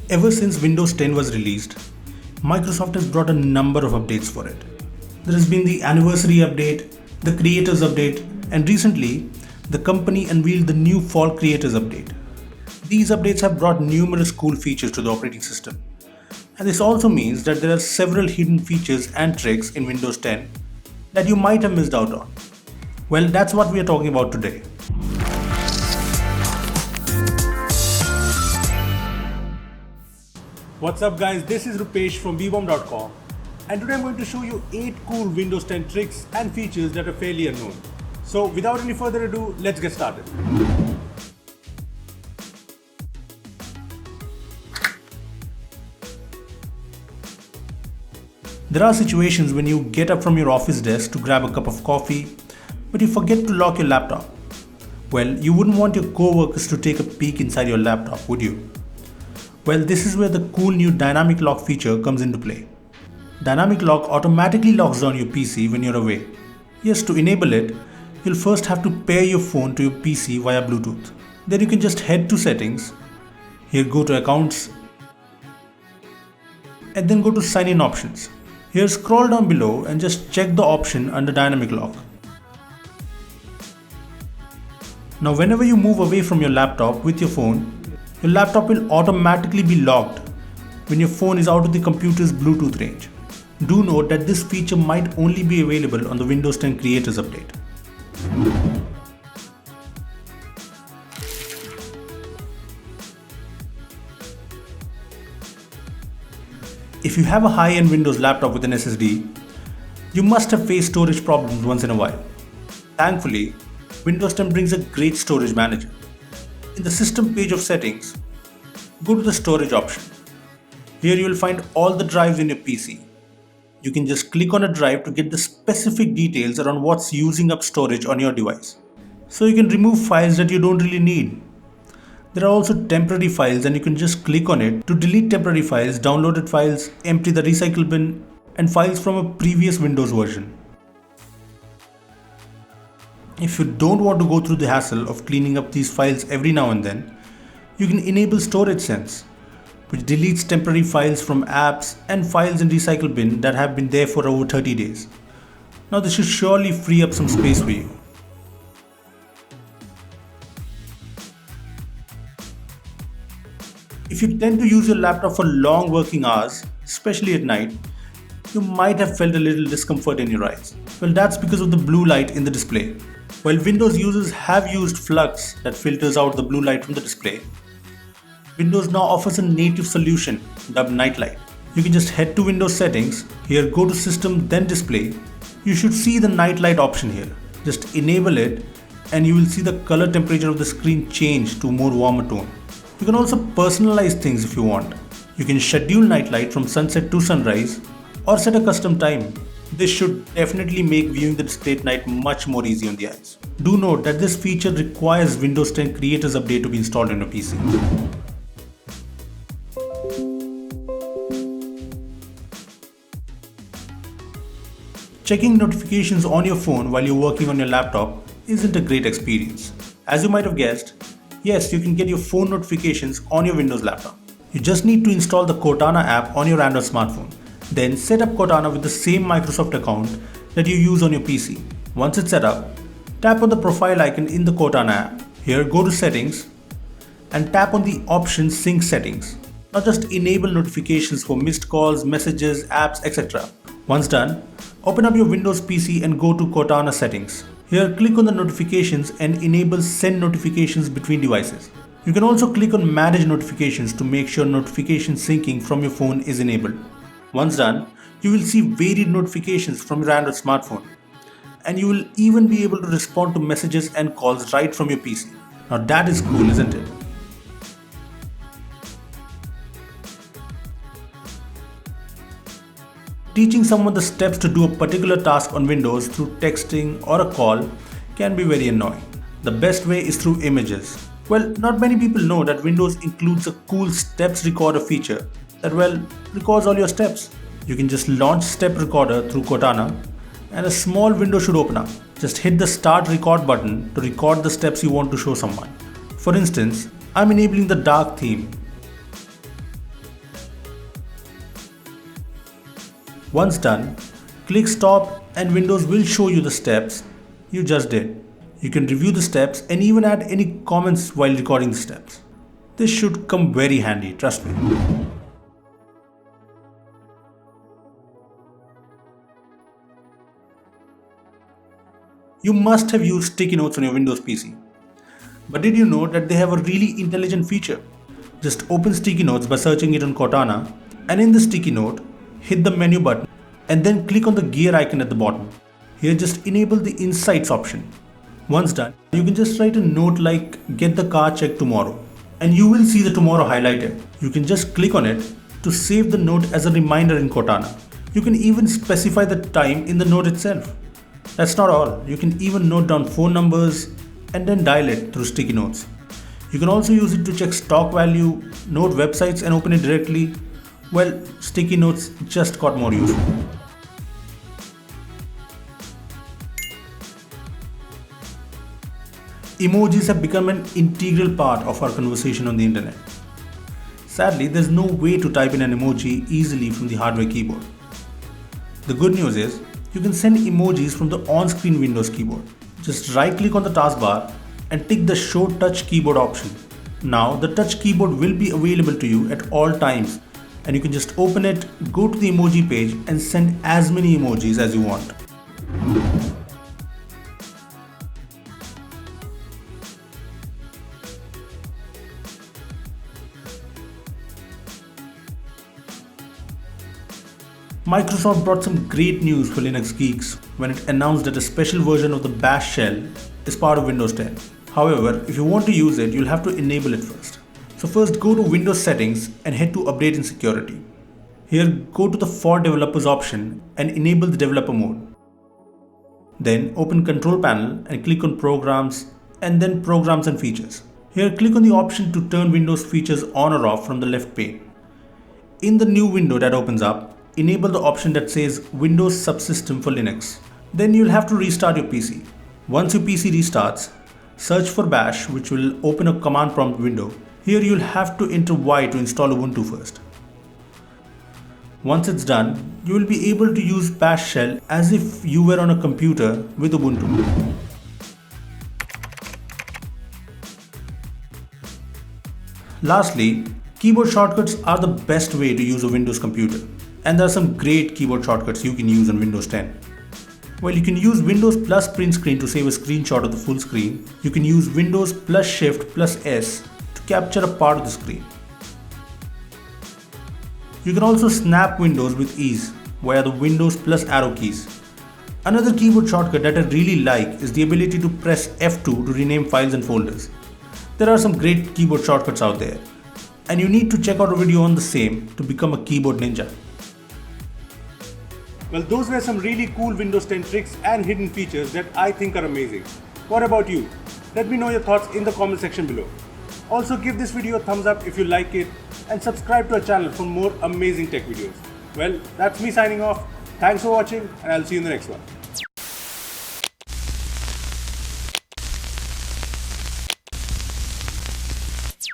Ever since Windows 10 was released, Microsoft has brought a number of updates for it. There has been the anniversary update, the creators update, and recently, the company unveiled the new fall creators update. These updates have brought numerous cool features to the operating system. And this also means that there are several hidden features and tricks in Windows 10 that you might have missed out on. Well, that's what we are talking about today. What's up guys, this is Rupesh from vbomb.com, and today I'm going to show you 8 cool Windows 10 tricks and features that are fairly unknown. So without any further ado, let's get started. There are situations when you get up from your office desk to grab a cup of coffee, but you forget to lock your laptop. Well, you wouldn't want your co-workers to take a peek inside your laptop, would you? Well, this is where the cool new dynamic lock feature comes into play. Dynamic lock automatically locks down your PC when you're away. Yes, to enable it, you'll first have to pair your phone to your PC via Bluetooth. Then you can just head to settings, here go to accounts, and then go to sign in options. Here scroll down below and just check the option under dynamic lock. Now whenever you move away from your laptop with your phone, your laptop will automatically be locked when your phone is out of the computer's Bluetooth range. Do note that this feature might only be available on the Windows 10 Creators Update. If you have a high-end Windows laptop with an SSD, you must have faced storage problems once in a while. Thankfully, Windows 10 brings a great storage manager. In the system page of settings, go to the storage option. Here you will find all the drives in your PC. You can just click on a drive to get the specific details around what's using up storage on your device. So you can remove files that you don't really need. There are also temporary files and you can just click on it to delete temporary files, downloaded files, empty the recycle bin, and files from a previous Windows version. If you don't want to go through the hassle of cleaning up these files every now and then, you can enable Storage Sense, which deletes temporary files from apps and files in recycle bin that have been there for over 30 days. Now this should surely free up some space for you. If you tend to use your laptop for long working hours, especially at night, you might have felt a little discomfort in your eyes. Well, that's because of the blue light in the display. While Windows users have used Flux that filters out the blue light from the display, Windows now offers a native solution dubbed Nightlight. You can just head to Windows settings, here go to System then Display. You should see the Nightlight option here. Just enable it and you will see the color temperature of the screen change to a more warmer tone. You can also personalize things if you want. You can schedule Nightlight from sunset to sunrise or set a custom time. This should definitely make viewing the display at night much more easy on the eyes. Do note that this feature requires Windows 10 Creators Update to be installed on your PC. Checking notifications on your phone while you're working on your laptop isn't a great experience. As you might have guessed, yes, you can get your phone notifications on your Windows laptop. You just need to install the Cortana app on your Android smartphone. Then set up Cortana with the same Microsoft account that you use on your PC. Once it's set up, tap on the profile icon in the Cortana app. Here go to settings and tap on the option sync settings. Now just enable notifications for missed calls, messages, apps, etc. Once done, open up your Windows PC and go to Cortana settings. Here click on the notifications and enable send notifications between devices. You can also click on manage notifications to make sure notification syncing from your phone is enabled. Once done, you will see varied notifications from your Android smartphone, and you will even be able to respond to messages and calls right from your PC. Now that is cool, isn't it? Teaching someone the steps to do a particular task on Windows through texting or a call can be very annoying. The best way is through images. Well, not many people know that Windows includes a cool steps recorder feature that records all your steps. You can just launch step recorder through Cortana and a small window should open up. Just hit the start record button to record the steps you want to show someone. For instance, I'm enabling the dark theme. Once done, click stop and Windows will show you the steps you just did. You can review the steps and even add any comments while recording the steps. This should come very handy, trust me. You must have used sticky notes on your Windows PC. But did you know that they have a really intelligent feature? Just open sticky notes by searching it on Cortana, and in the sticky note, hit the menu button and then click on the gear icon at the bottom. Here just enable the insights option. Once done, you can just write a note like get the car checked tomorrow and you will see the tomorrow highlighted. You can just click on it to save the note as a reminder in Cortana. You can even specify the time in the note itself. That's not all, you can even note down phone numbers and then dial it through sticky notes. You can also use it to check stock value, note websites and open it directly. Well, sticky notes just got more useful. Emojis have become an integral part of our conversation on the internet. Sadly, there's no way to type in an emoji easily from the hardware keyboard. The good news is, you can send emojis from the on-screen Windows keyboard. Just right-click on the taskbar and tick the Show Touch Keyboard option. Now, the touch keyboard will be available to you at all times, and you can just open it, go to the emoji page and send as many emojis as you want. Microsoft brought some great news for Linux geeks when it announced that a special version of the Bash shell is part of Windows 10. However, if you want to use it, you'll have to enable it first. So first go to Windows Settings and head to Update and Security. Here go to the For Developers option and enable the developer mode. Then open Control Panel and click on Programs and then Programs and Features. Here click on the option to turn Windows features on or off from the left pane. In the new window that opens up, enable the option that says Windows Subsystem for Linux. Then you'll have to restart your PC. Once your PC restarts, search for Bash, which will open a command prompt window. Here you'll have to enter Y to install Ubuntu first. Once it's done, you will be able to use Bash shell as if you were on a computer with Ubuntu. Lastly, keyboard shortcuts are the best way to use a Windows computer. And there are some great keyboard shortcuts you can use on Windows 10. Well, you can use Windows plus print screen to save a screenshot of the full screen. You can use Windows plus Shift plus S to capture a part of the screen. You can also snap windows with ease via the Windows plus arrow keys. Another keyboard shortcut that I really like is the ability to press F2 to rename files and folders. There are some great keyboard shortcuts out there, and you need to check out a video on the same to become a keyboard ninja. Well, those were some really cool Windows 10 tricks and hidden features that I think are amazing. What about you? Let me know your thoughts in the comment section below. Also give this video a thumbs up if you like it and subscribe to our channel for more amazing tech videos. Well, that's me signing off. Thanks for watching and I'll see you in the next one.